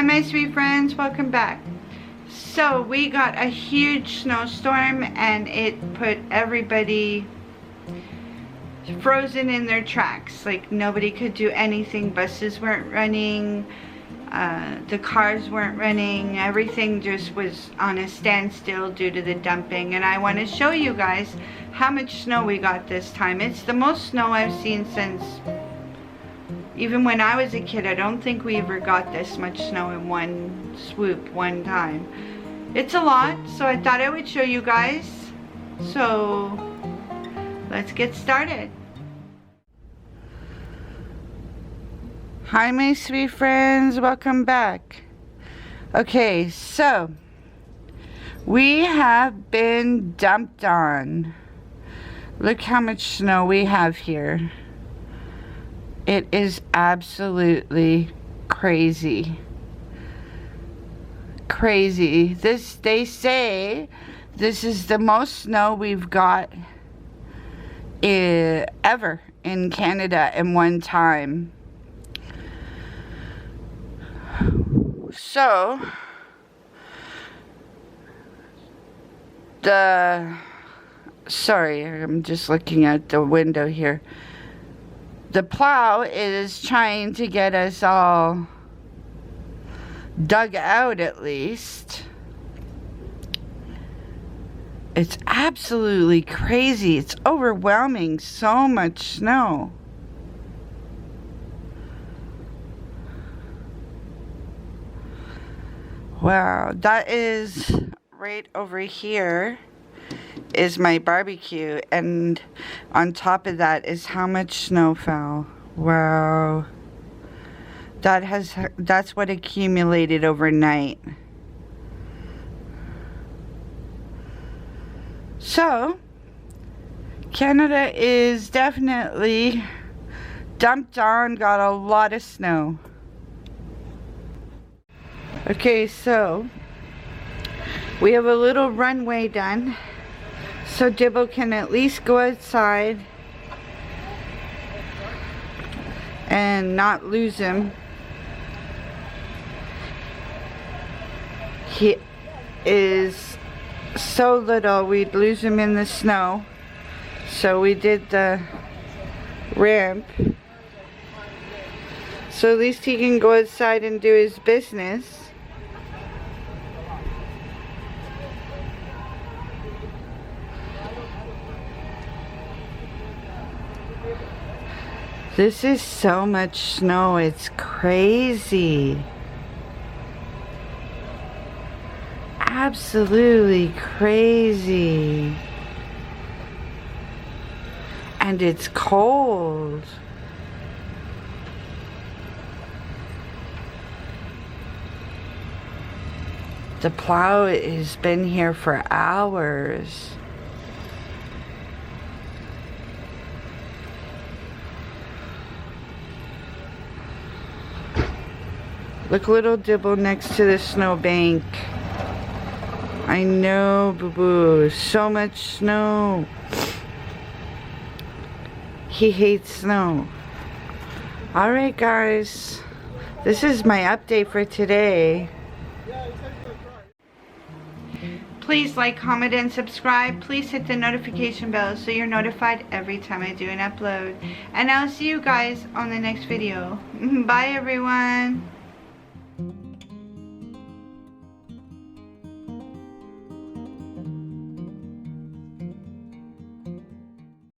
Hi my sweet friends, welcome back. So we got a huge snowstorm and it put everybody frozen in their tracks. Like nobody could do anything. Buses weren't running, the cars weren't running, everything just was on a standstill due to the dumping. And I want to show you guys how much snow we got this time. It's the most snow I've seen since even when I was a kid. I don't think we ever got this much snow in one swoop, one time. It's a lot, so I thought I would show you guys. So let's get started. Hi my sweet friends, welcome back. Okay, so we have been dumped on. Look how much snow we have here. It is absolutely crazy. Crazy. They say this is the most snow we've got ever in Canada in one time. So sorry, I'm just looking out the window here. The plow is trying to get us all dug out at least. It's absolutely crazy. It's overwhelming. So much snow. Wow, that is right over here is my barbecue, and on top of that is how much snow fell. Wow. That's what accumulated overnight. So Canada is definitely dumped on, got a lot of snow. Okay, so we have a little runway done, so Dibble can at least go outside and not lose him. He is so little, we'd lose him in the snow. So we did the ramp, so at least he can go outside and do his business. This is so much snow, it's crazy. Absolutely crazy. And it's cold. The plow has been here for hours. Look, little Dibble next to the snowbank. I know, boo-boo. So much snow. He hates snow. Alright, guys. This is my update for today. Please like, comment, and subscribe. Please hit the notification bell so you're notified every time I do an upload. And I'll see you guys on the next video. Bye, everyone.